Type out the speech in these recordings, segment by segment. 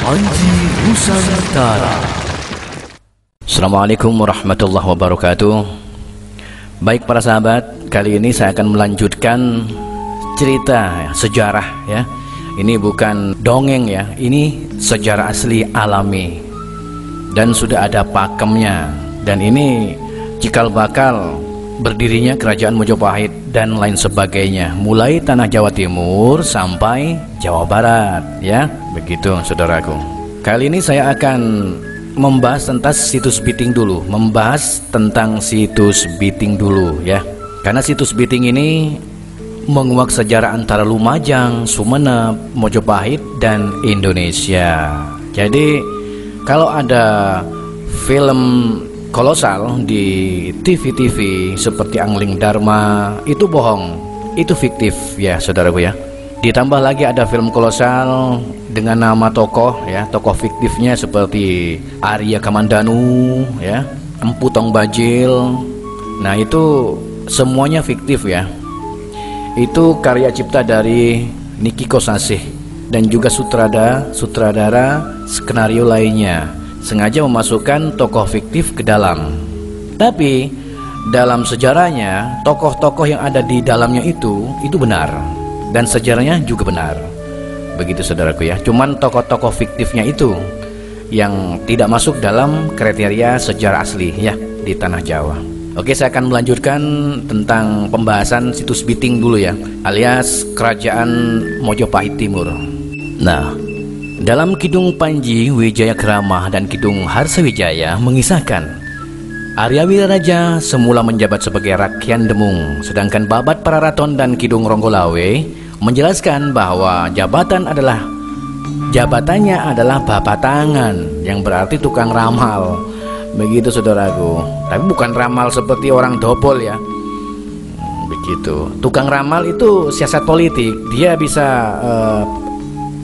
Panji Nusantara. Assalamualaikum warahmatullahi wabarakatuh. Baik para sahabat, kali ini saya akan melanjutkan cerita sejarah ya. Ini bukan dongeng ya, ini sejarah asli alami. Dan sudah ada pakemnya. Dan ini cikal bakal berdirinya kerajaan Mojopahit dan lain sebagainya, mulai tanah Jawa Timur sampai Jawa Barat ya, begitu saudaraku. Kali ini saya akan membahas tentang situs Biting dulu, ya, karena situs Biting ini menguak sejarah antara Lumajang, Sumeneb, Mojopahit dan Indonesia. Jadi kalau ada film kolosal di TV-TV seperti Angling Dharma, itu bohong, itu fiktif ya saudaraku ya. Ditambah lagi ada film kolosal dengan nama tokoh ya, tokoh fiktifnya seperti Arya Kamandanu ya, Empu Tong Bajil. Nah itu semuanya fiktif ya. Itu karya cipta dari Niki Kosasih dan juga sutradara skenario lainnya, sengaja memasukkan tokoh fiktif ke dalam. Tapi dalam sejarahnya tokoh-tokoh yang ada di dalamnya itu benar, dan sejarahnya juga benar, begitu saudaraku ya. Cuman tokoh-tokoh fiktifnya itu yang tidak masuk dalam kriteria sejarah asli ya di tanah Jawa. Oke, saya akan melanjutkan tentang pembahasan situs Biting dulu ya, alias kerajaan Mojopahit Timur. Nah, dalam Kidung Panji Wijayakrama dan Kidung Harsawijaya mengisahkan Arya Wiraraja semula menjabat sebagai Rakyan Demung, sedangkan Babat Pararaton dan Kidung Ronggolawe menjelaskan bahwa jabatannya adalah babatangan, yang berarti tukang ramal, begitu saudaraku. Tapi bukan ramal seperti orang dobol ya, begitu. Tukang ramal itu siasat politik, dia bisa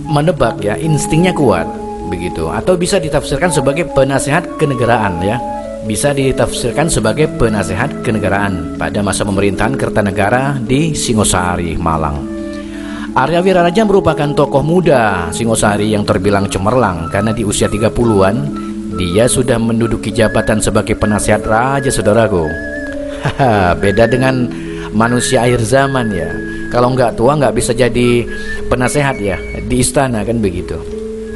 menebak ya, instingnya kuat begitu, atau bisa ditafsirkan sebagai penasehat kenegaraan ya, bisa ditafsirkan sebagai penasehat kenegaraan pada masa pemerintahan Kertanegara di Singosari, Malang. Arya Wiraraja merupakan tokoh muda Singosari yang terbilang cemerlang karena di usia 30-an dia sudah menduduki jabatan sebagai penasehat raja saudaraku. Beda dengan manusia akhir zaman ya, kalau nggak tua nggak bisa jadi penasehat ya di istana kan begitu.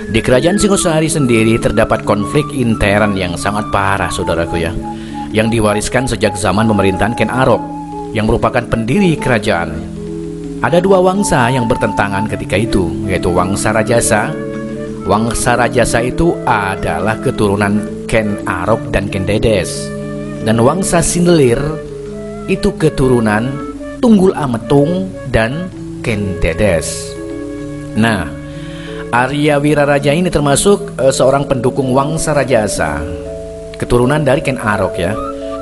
Di kerajaan Singosari sendiri terdapat konflik intern yang sangat parah saudaraku ya, yang diwariskan sejak zaman pemerintahan Ken Arok yang merupakan pendiri kerajaan. Ada dua wangsa yang bertentangan ketika itu, yaitu Wangsa Rajasa. Wangsa Rajasa itu adalah keturunan Ken Arok dan Ken Dedes, dan Wangsa Sindelir itu keturunan Tunggul Ametung dan Ken Dedes. Nah, Arya Wiraraja ini termasuk seorang pendukung Wangsa Rajasa, keturunan dari Ken Arok ya.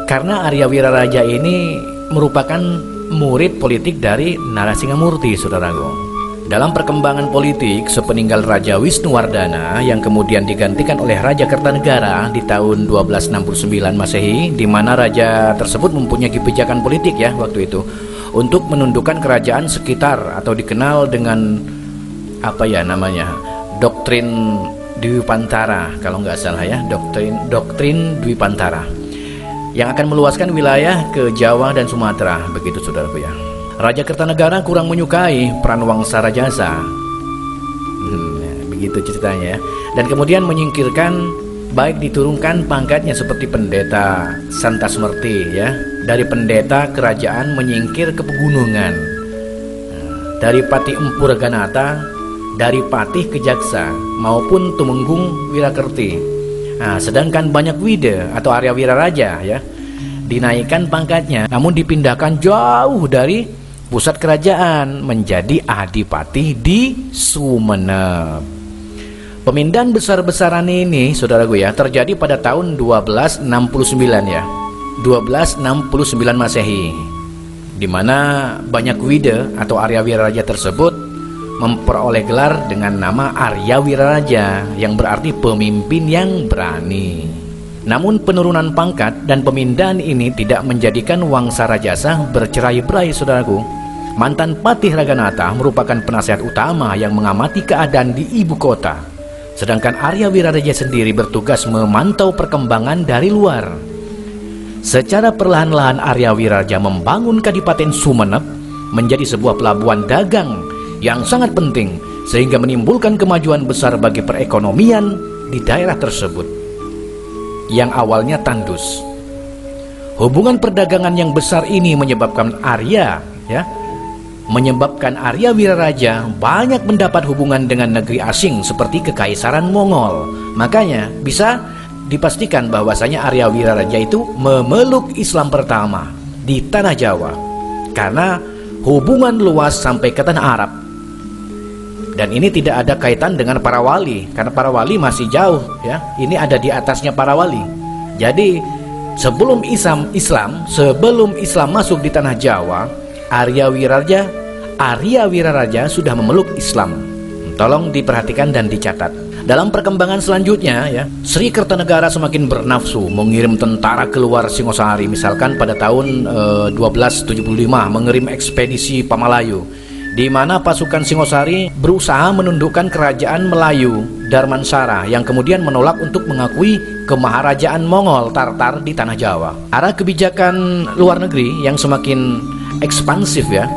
Karena Arya Wiraraja ini merupakan murid politik dari Narasingamurti saudaraku. Dalam perkembangan politik sepeninggal Raja Wisnuwardana yang kemudian digantikan oleh Raja Kertanegara di tahun 1269 Masehi, di mana raja tersebut mempunyai kebijakan politik ya waktu itu untuk menundukkan kerajaan sekitar, atau dikenal dengan apa ya namanya, doktrin Dwipantara kalau nggak salah ya, doktrin Dwipantara, yang akan meluaskan wilayah ke Jawa dan Sumatera, begitu saudaraku ya. Raja Kertanegara kurang menyukai peran Wangsa Rajasa, begitu ceritanya ya, dan kemudian menyingkirkan, baik diturunkan pangkatnya seperti pendeta Santasmerti ya, dari pendeta kerajaan menyingkir ke pegunungan, dari Patih Empu Reganata, dari Patih ke Jaksa maupun Tumenggung Wirakerti. Nah, sedangkan banyak Wide atau Arya Wiraraja ya dinaikkan pangkatnya, namun dipindahkan jauh dari pusat kerajaan menjadi adipati di Sumeneb. Pemindahan besar-besaran ini saudaraku ya terjadi pada tahun 1269 ya, 1269 Masehi, di mana banyak Wide atau Arya Wiraraja tersebut memperoleh gelar dengan nama Arya Wiraraja, yang berarti pemimpin yang berani. Namun penurunan pangkat dan pemindahan ini tidak menjadikan Wangsa Rajasa bercerai-berai saudaraku. Mantan Patih Raganata merupakan penasihat utama yang mengamati keadaan di ibu kota. sedangkan Arya Wiraraja sendiri bertugas memantau perkembangan dari luar. Secara perlahan-lahan Arya Wiraraja membangun Kadipaten Sumenep menjadi sebuah pelabuhan dagang yang sangat penting, sehingga menimbulkan kemajuan besar bagi perekonomian di daerah tersebut yang awalnya tandus. Hubungan perdagangan yang besar ini menyebabkan Arya Wiraraja banyak mendapat hubungan dengan negeri asing seperti Kekaisaran Mongol. Makanya bisa dipastikan bahwasanya Arya Wiraraja itu memeluk Islam pertama di tanah Jawa, karena hubungan luas sampai ke tanah Arab. Dan ini tidak ada kaitan dengan para wali, karena para wali masih jauh ya. Ini ada di atasnya para wali. Jadi sebelum Islam masuk di tanah Jawa, Arya Wiraraja sudah memeluk Islam. Tolong diperhatikan dan dicatat. Dalam perkembangan selanjutnya ya, Sri Kertanegara semakin bernafsu mengirim tentara keluar Singosari. Misalkan pada tahun 1275 mengirim ekspedisi Pamalayu, di mana pasukan Singosari berusaha menundukkan kerajaan Melayu Darmansara yang kemudian menolak untuk mengakui kemaharajaan Mongol Tartar di tanah Jawa. Arah kebijakan luar negeri yang semakin ekspansif ya,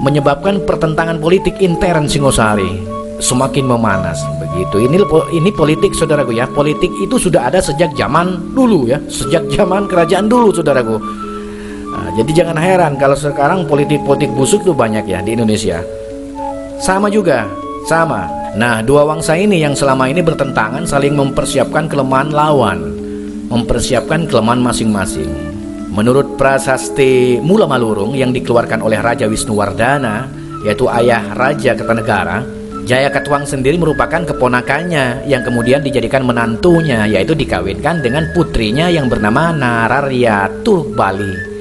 menyebabkan pertentangan politik intern Singosari semakin memanas. Begitu. Ini politik, saudaraku ya. Politik itu sudah ada sejak zaman dulu ya, sejak zaman kerajaan dulu, saudaraku. Nah, jadi jangan heran kalau sekarang politik-politik busuk tuh banyak ya di Indonesia. Sama juga, sama. Nah, dua bangsa ini yang selama ini bertentangan saling mempersiapkan kelemahan lawan, mempersiapkan kelemahan masing-masing. Menurut prasasti Mula Malurung yang dikeluarkan oleh Raja Wisnuwardana, yaitu ayah Raja Kertanegara, Jaya Katuang sendiri merupakan keponakannya yang kemudian dijadikan menantunya, yaitu dikawinkan dengan putrinya yang bernama Nararya Turbali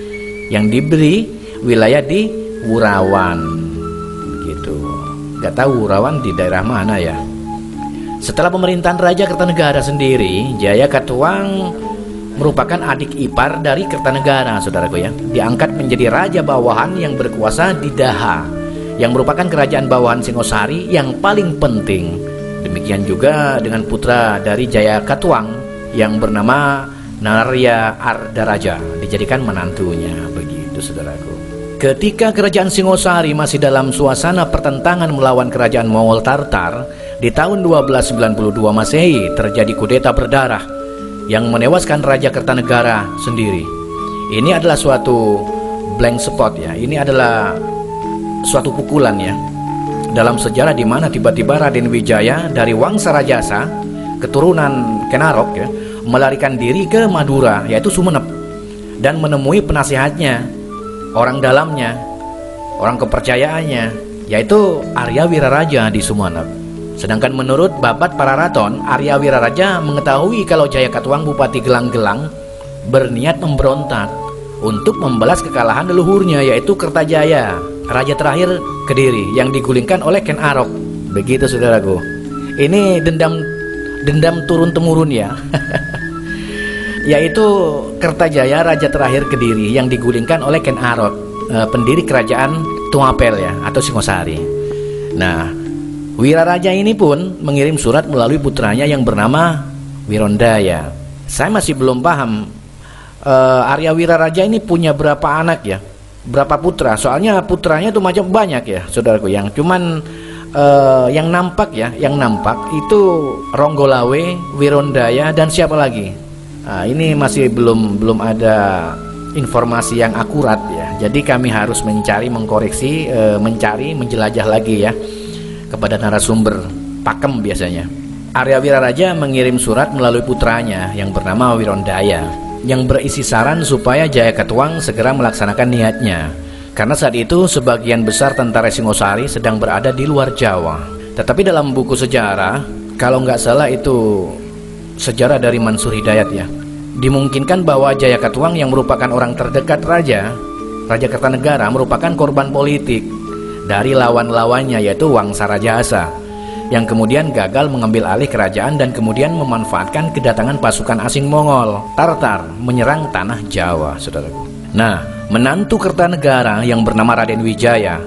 yang diberi wilayah di Wurawan. Begitu. Gak tahu Wurawan di daerah mana ya. Setelah pemerintahan Raja Kertanegara sendiri, Jaya Katuang merupakan adik ipar dari Kertanegara, saudaraku ya. Diangkat menjadi raja bawahan yang berkuasa di Daha, yang merupakan kerajaan bawahan Singosari yang paling penting. Demikian juga dengan putra dari Jaya Katuang yang bernama Nararya Ardaraja, dijadikan menantunya. Begitu, saudaraku. Ketika kerajaan Singosari masih dalam suasana pertentangan melawan kerajaan Mongol Tartar, di tahun 1292 Masehi terjadi kudeta berdarah yang menewaskan Raja Kertanegara sendiri. Ini adalah suatu blank spot ya. Ini adalah suatu pukulan ya dalam sejarah, di mana tiba-tiba Raden Wijaya dari Wangsa Rajasa, keturunan Kenarok ya, melarikan diri ke Madura, yaitu Sumenep, dan menemui penasihatnya, orang dalamnya, orang kepercayaannya, yaitu Arya Wiraraja di Sumenep. Sedangkan menurut Babat Pararaton, Arya Wiraraja mengetahui kalau Jaya Katuang Bupati Gelang-Gelang berniat memberontak untuk membalas kekalahan leluhurnya, yaitu Kertajaya, raja terakhir Kediri yang digulingkan oleh Ken Arok. Begitu, saudaraku. Ini dendam turun temurun ya. Yaitu Kertajaya, raja terakhir Kediri yang digulingkan oleh Ken Arok, pendiri kerajaan Tungapel ya, atau Singosari. Nah, Wiraraja ini pun mengirim surat melalui putranya yang bernama Wirondaya. Saya masih belum paham Arya Wiraraja ini punya berapa anak ya, berapa putra. Soalnya putranya tuh macam banyak ya, saudaraku. Yang cuman yang nampak itu Ronggolawe, Wirondaya, dan siapa lagi? Nah, ini masih belum ada informasi yang akurat ya. Jadi kami harus mencari, mengkoreksi, menjelajah lagi ya kepada narasumber pakem biasanya. Arya Wiraraja mengirim surat melalui putranya yang bernama Wirondaya, yang berisi saran supaya Jaya Katuang segera melaksanakan niatnya, karena saat itu sebagian besar tentara Singosari sedang berada di luar Jawa. Tetapi dalam buku sejarah, kalau nggak salah itu sejarah dari Mansur Hidayat ya, dimungkinkan bahwa Jaya Katuang yang merupakan orang terdekat Raja Kertanegara merupakan korban politik dari lawan-lawannya, yaitu Wangsa Rajasa, yang kemudian gagal mengambil alih kerajaan dan kemudian memanfaatkan kedatangan pasukan asing Mongol Tartar menyerang tanah Jawa, saudaraku. Nah, menantu Kertanegara yang bernama Raden Wijaya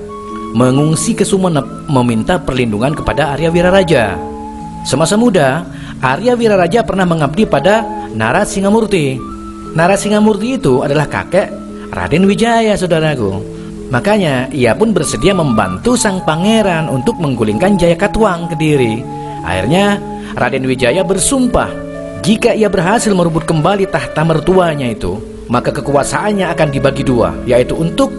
mengungsi ke Sumenep meminta perlindungan kepada Arya Wiraraja. Semasa muda, Arya Wiraraja pernah mengabdi pada Narasingamurti. Narasingamurti itu adalah kakek Raden Wijaya, saudaraku. Makanya ia pun bersedia membantu sang pangeran untuk menggulingkan Jayakatwang Kediri. Akhirnya Raden Wijaya bersumpah jika ia berhasil merebut kembali tahta mertuanya itu, maka kekuasaannya akan dibagi dua, yaitu untuk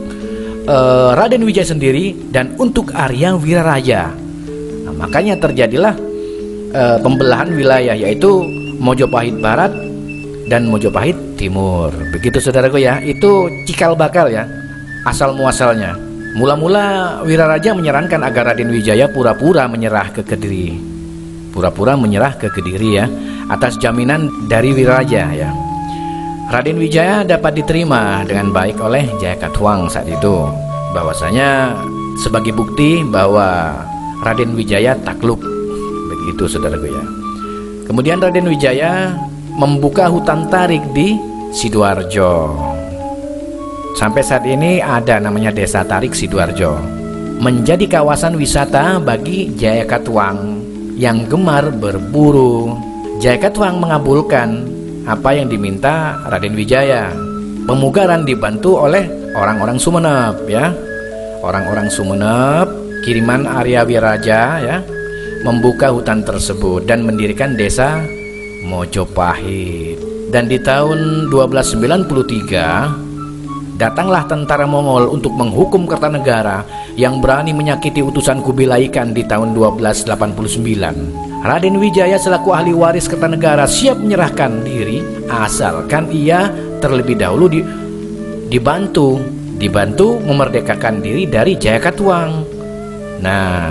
Raden Wijaya sendiri dan untuk Arya Wiraraja. Nah, makanya terjadilah pembelahan wilayah, yaitu Mojopahit Barat dan Mojopahit Timur. Begitu saudaraku ya, itu cikal bakal ya, asal muasalnya. Mula-mula Wiraraja menyarankan agar Raden Wijaya pura-pura menyerah ke Kediri. Pura-pura menyerah ke Kediri ya, atas jaminan dari Wiraraja ya. Raden Wijaya dapat diterima dengan baik oleh Jayakatwang saat itu, bahwasanya sebagai bukti bahwa Raden Wijaya takluk. Begitu saudaraku ya. Kemudian Raden Wijaya membuka hutan tarik di Sidoarjo. Sampai saat ini ada namanya Desa Tarik Sidoarjo, menjadi kawasan wisata bagi Jayakatwang yang gemar berburu. Jayakatwang mengabulkan apa yang diminta Raden Wijaya. Pemugaran dibantu oleh orang-orang Sumenep ya. Orang-orang Sumenep kiriman Arya Wiraraja ya, membuka hutan tersebut dan mendirikan desa Mojopahit. Dan di tahun 1293 datanglah tentara Mongol untuk menghukum Kertanegara yang berani menyakiti utusan Kubilai Khan di tahun 1289. Raden Wijaya selaku ahli waris Kertanegara siap menyerahkan diri asalkan ia terlebih dahulu dibantu memerdekakan diri dari Jayakatwang. Nah,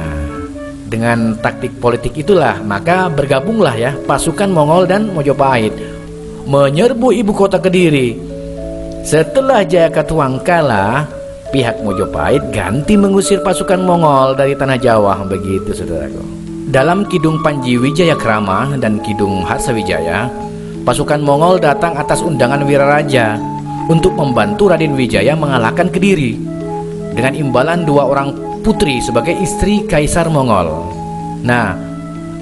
dengan taktik politik itulah maka bergabunglah ya pasukan Mongol dan Mojopahit menyerbu ibu kota Kediri. Setelah Jayakatwang kalah, pihak Mojopahit ganti mengusir pasukan Mongol dari tanah Jawa. Begitu saudaraku. Dalam Kidung Panji Wijayakrama dan Kidung Harsawijaya, pasukan Mongol datang atas undangan Wiraraja untuk membantu Raden Wijaya mengalahkan Kediri dengan imbalan 2 orang putri sebagai istri Kaisar Mongol. Nah,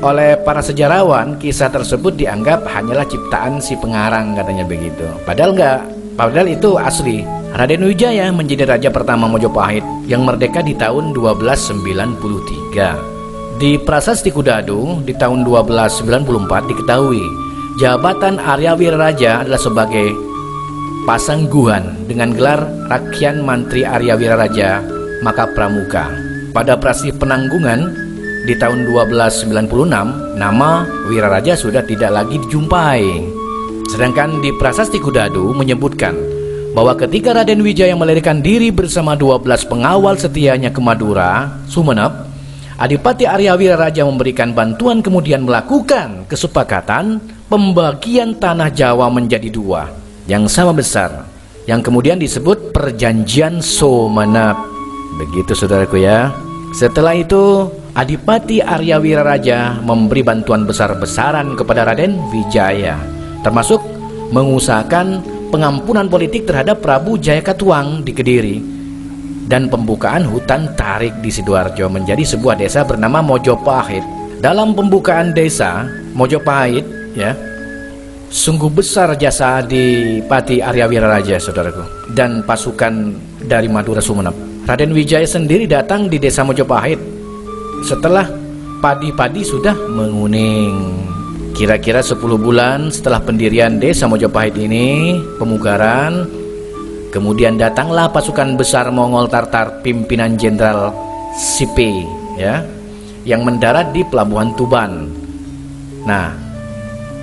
oleh para sejarawan kisah tersebut dianggap hanyalah ciptaan si pengarang, katanya begitu. Padahal enggak, padahal itu asli. Raden Wijaya menjadi raja pertama Mojopahit yang merdeka di tahun 1293. Di Prasasti Kudadu di tahun 1294 diketahui jabatan Arya Wiraraja adalah sebagai pasangguhan dengan gelar Rakyan Mantri Arya Wiraraja Maka Pramuka. Pada Prasasti Penanggungan di tahun 1296 nama Wiraraja sudah tidak lagi dijumpai. Sedangkan di Prasasti Kudadu menyebutkan bahwa ketika Raden Wijaya melarikan diri bersama 12 pengawal setianya ke Madura, Sumenep, Adipati Arya Wiraraja memberikan bantuan kemudian melakukan kesepakatan pembagian tanah Jawa menjadi 2 yang sama besar, yang kemudian disebut Perjanjian Sumenep. Begitu saudaraku ya. Setelah itu Adipati Arya Wiraraja memberi bantuan besar-besaran kepada Raden Wijaya, termasuk mengusahakan pengampunan politik terhadap Prabu Jayakatwang di Kediri dan pembukaan hutan tarik di Sidoarjo menjadi sebuah desa bernama Mojopahit. Dalam pembukaan desa Mojopahit ya, sungguh besar jasa Adipati Arya Wiraraja saudaraku dan pasukan dari Madura Sumenep. Raden Wijaya sendiri datang di desa Mojopahit setelah padi-padi sudah menguning. Kira-kira 10 bulan setelah pendirian desa Mojopahit ini, pemugaran, kemudian datanglah pasukan besar Mongol Tartar pimpinan Jenderal Sipe ya, yang mendarat di Pelabuhan Tuban. Nah,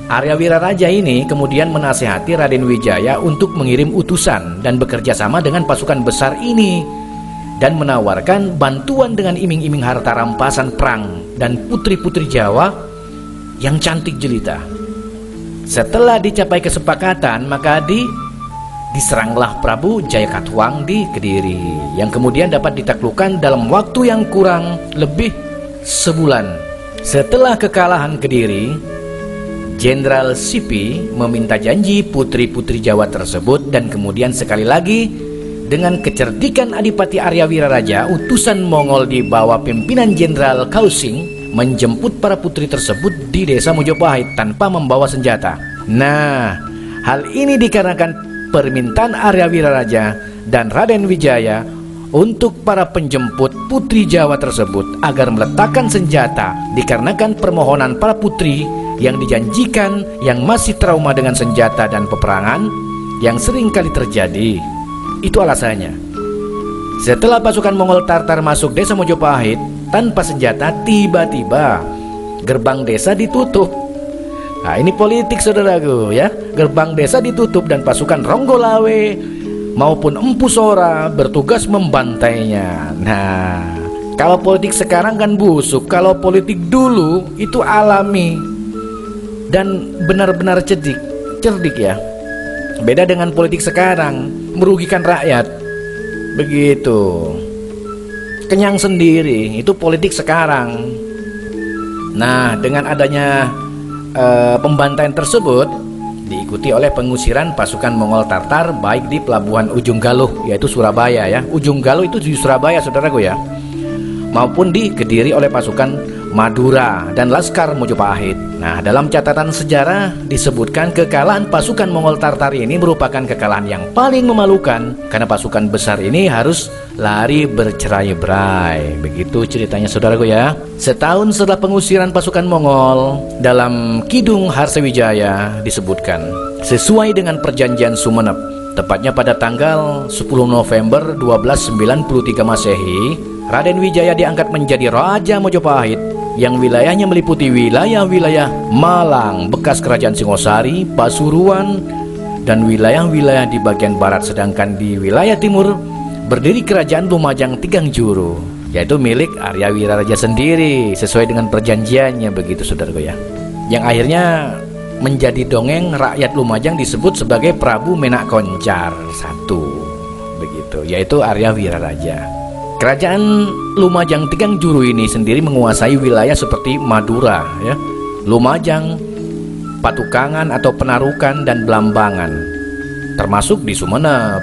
Arya Wiraraja ini kemudian menasihati Raden Wijaya untuk mengirim utusan dan bekerja sama dengan pasukan besar ini dan menawarkan bantuan dengan iming-iming harta rampasan perang dan putri-putri Jawa yang cantik jelita. Setelah dicapai kesepakatan, maka diseranglah Prabu Jayakatwang di Kediri, yang kemudian dapat ditaklukkan dalam waktu yang kurang lebih sebulan. Setelah kekalahan Kediri, Jenderal Sipi meminta janji putri-putri Jawa tersebut, dan kemudian sekali lagi dengan kecerdikan Adipati Arya Wiraraja, utusan Mongol di bawah pimpinan Jenderal Kausing menjemput para putri tersebut di desa Mojopahit tanpa membawa senjata. Nah, hal ini dikarenakan permintaan Arya Wiraraja dan Raden Wijaya untuk para penjemput putri Jawa tersebut agar meletakkan senjata, dikarenakan permohonan para putri yang dijanjikan yang masih trauma dengan senjata dan peperangan yang sering kali terjadi. Itu alasannya. Setelah pasukan Mongol Tartar masuk desa Mojopahit tanpa senjata, tiba-tiba gerbang desa ditutup. Nah, ini politik saudaraku ya. Gerbang desa ditutup dan pasukan Ronggolawe maupun Empu Sora bertugas membantainya. Nah, kalau politik sekarang kan busuk, kalau politik dulu itu alami dan benar-benar cerdik ya. Beda dengan politik sekarang, merugikan rakyat. Begitu. Kenyang sendiri, itu politik sekarang. Nah, dengan adanya pembantaian tersebut diikuti oleh pengusiran pasukan Mongol Tartar baik di pelabuhan Ujung Galuh, yaitu Surabaya ya. Ujung Galuh itu di Surabaya saudaraku ya, maupun di Kediri oleh pasukan Madura dan Laskar Mojopahit. Nah, dalam catatan sejarah disebutkan kekalahan pasukan Mongol Tartar ini merupakan kekalahan yang paling memalukan karena pasukan besar ini harus lari bercerai-berai. Begitu ceritanya saudaraku ya. Setahun setelah pengusiran pasukan Mongol, dalam Kidung Harsawijaya disebutkan, sesuai dengan perjanjian Sumenep, tepatnya pada tanggal 10 November 1293 Masehi, Raden Wijaya diangkat menjadi Raja Mojopahit yang wilayahnya meliputi wilayah-wilayah Malang, bekas kerajaan Singosari, Pasuruan, dan wilayah-wilayah di bagian barat, sedangkan di wilayah timur berdiri kerajaan Lumajang Tigang Juru, yaitu milik Arya Wiraraja sendiri sesuai dengan perjanjiannya. Begitu saudaraku ya, yang akhirnya menjadi dongeng rakyat Lumajang disebut sebagai Prabu Menak Koncar I, begitu, yaitu Arya Wiraraja. Kerajaan Lumajang Tigang Juru ini sendiri menguasai wilayah seperti Madura ya, Lumajang, Patukangan atau Penarukan, dan Blambangan, termasuk di Sumenep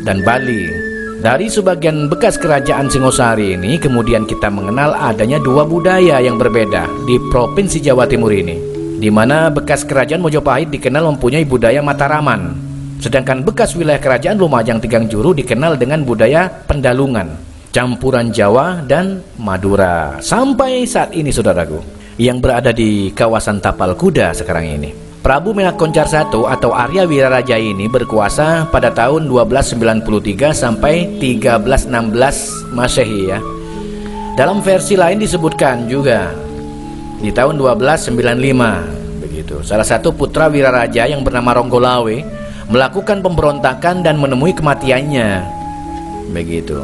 dan Bali. Dari sebagian bekas kerajaan Singosari ini kemudian kita mengenal adanya dua budaya yang berbeda di Provinsi Jawa Timur ini, di mana bekas kerajaan Mojopahit dikenal mempunyai budaya Mataraman, sedangkan bekas wilayah kerajaan Lumajang Tigang Juru dikenal dengan budaya Pendalungan, campuran Jawa dan Madura. Sampai saat ini saudaraku, yang berada di kawasan Tapal Kuda sekarang ini, Prabu Menak Koncar I atau Arya Wiraraja ini berkuasa pada tahun 1293 sampai 1316 Masehi ya. Dalam versi lain disebutkan juga di tahun 1295 begitu. Salah satu putra Wiraraja yang bernama Ronggolawe melakukan pemberontakan dan menemui kematiannya. Begitu.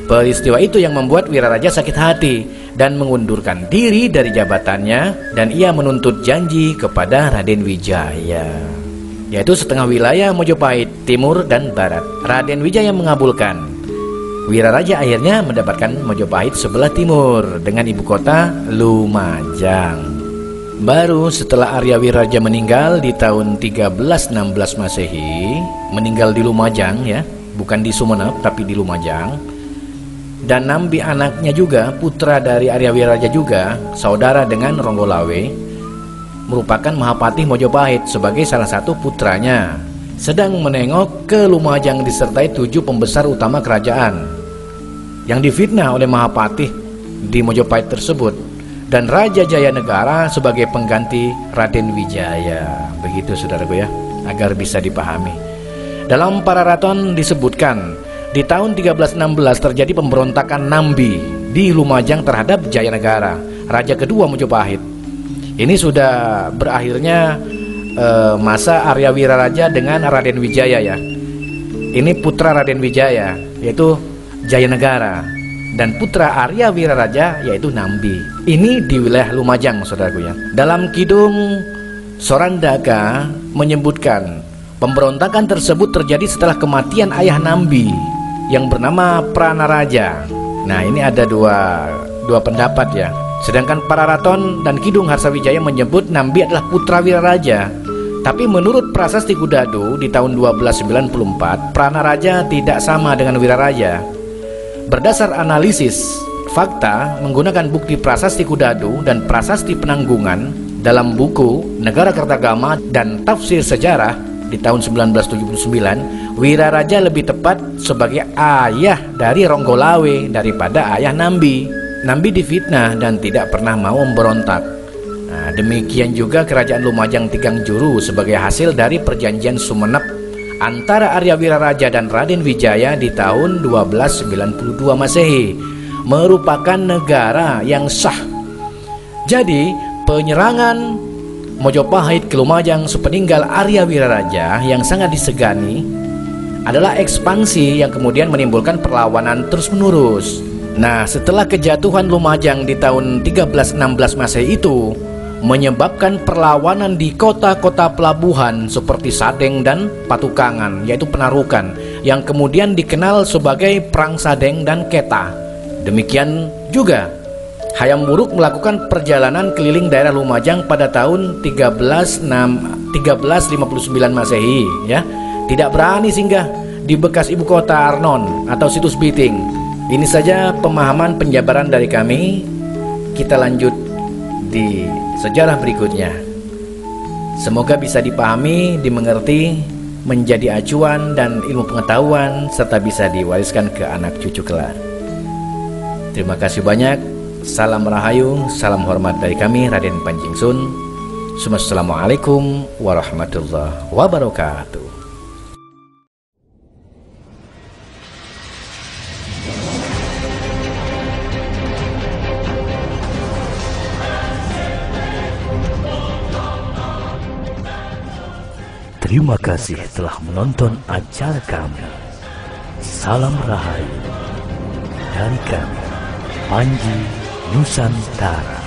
Peristiwa itu yang membuat Wiraraja sakit hati dan mengundurkan diri dari jabatannya, dan ia menuntut janji kepada Raden Wijaya, yaitu setengah wilayah Mojopahit, timur dan barat. Raden Wijaya mengabulkan. Wiraraja akhirnya mendapatkan Mojopahit sebelah timur dengan ibu kota Lumajang. Baru setelah Arya Wiraraja meninggal di tahun 1316 Masehi, meninggal di Lumajang ya, bukan di Sumenep tapi di Lumajang. Dan Nambi anaknya juga, putra dari Arya Wiraraja juga, saudara dengan Ronggolawe, merupakan Mahapatih Mojopahit sebagai salah satu putranya, sedang menengok ke Lumajang disertai 7 pembesar utama kerajaan yang difitnah oleh Mahapatih di Mojopahit tersebut, dan Raja Jayanegara sebagai pengganti Raden Wijaya. Begitu saudaraku ya, agar bisa dipahami. Dalam Pararaton disebutkan di tahun 1316 terjadi pemberontakan Nambi di Lumajang terhadap Jayanegara, raja kedua Mojopahit. Ini sudah berakhirnya masa Arya Wiraraja dengan Raden Wijaya ya. Ini putra Raden Wijaya yaitu Jayanegara, dan putra Arya Wiraraja yaitu Nambi. Ini di wilayah Lumajang saudaraku ya. Dalam Kidung Sorandaka menyebutkan pemberontakan tersebut terjadi setelah kematian ayah Nambi yang bernama Pranaraja. Nah, ini ada dua pendapat ya. Sedangkan Pararaton dan Kidung Harsawijaya menyebut Nambi adalah putra Wiraraja. Tapi menurut Prasasti Kudadu di tahun 1294, Pranaraja tidak sama dengan Wiraraja. Berdasar analisis Fakta menggunakan bukti Prasasti Kudadu dan Prasasti Penanggungan dalam buku Negara Kertagama dan Tafsir Sejarah di tahun 1979, Wiraraja lebih tepat sebagai ayah dari Ronggolawe daripada ayah Nambi. Nambi difitnah dan tidak pernah mau memberontak. Nah, demikian juga Kerajaan Lumajang Tigang Juru sebagai hasil dari perjanjian Sumenep antara Arya Wiraraja dan Raden Wijaya di tahun 1292 Masehi merupakan negara yang sah. Jadi penyerangan Mojopahit ke Lumajang sepeninggal Arya Wiraraja yang sangat disegani adalah ekspansi yang kemudian menimbulkan perlawanan terus-menerus. Nah, setelah kejatuhan Lumajang di tahun 1316 Masehi itu menyebabkan perlawanan di kota-kota pelabuhan seperti Sadeng dan Patukangan, yaitu Penarukan, yang kemudian dikenal sebagai Perang Sadeng dan Keta. Demikian juga Hayam Wuruk melakukan perjalanan keliling daerah Lumajang pada tahun 1359 Masehi, ya. Tidak berani singgah di bekas ibu kota Arnon atau situs Biting. Ini saja pemahaman penjabaran dari kami. Kita lanjut di sejarah berikutnya. Semoga bisa dipahami, dimengerti, menjadi acuan dan ilmu pengetahuan, serta bisa diwariskan ke anak cucu kelak. Terima kasih banyak. Salam rahayu, salam hormat dari kami Raden Panjing Sun. Assalamualaikum warahmatullahi wabarakatuh. Terima kasih telah menonton acara kami. Salam rahayu dari kami, Panji Nusantara.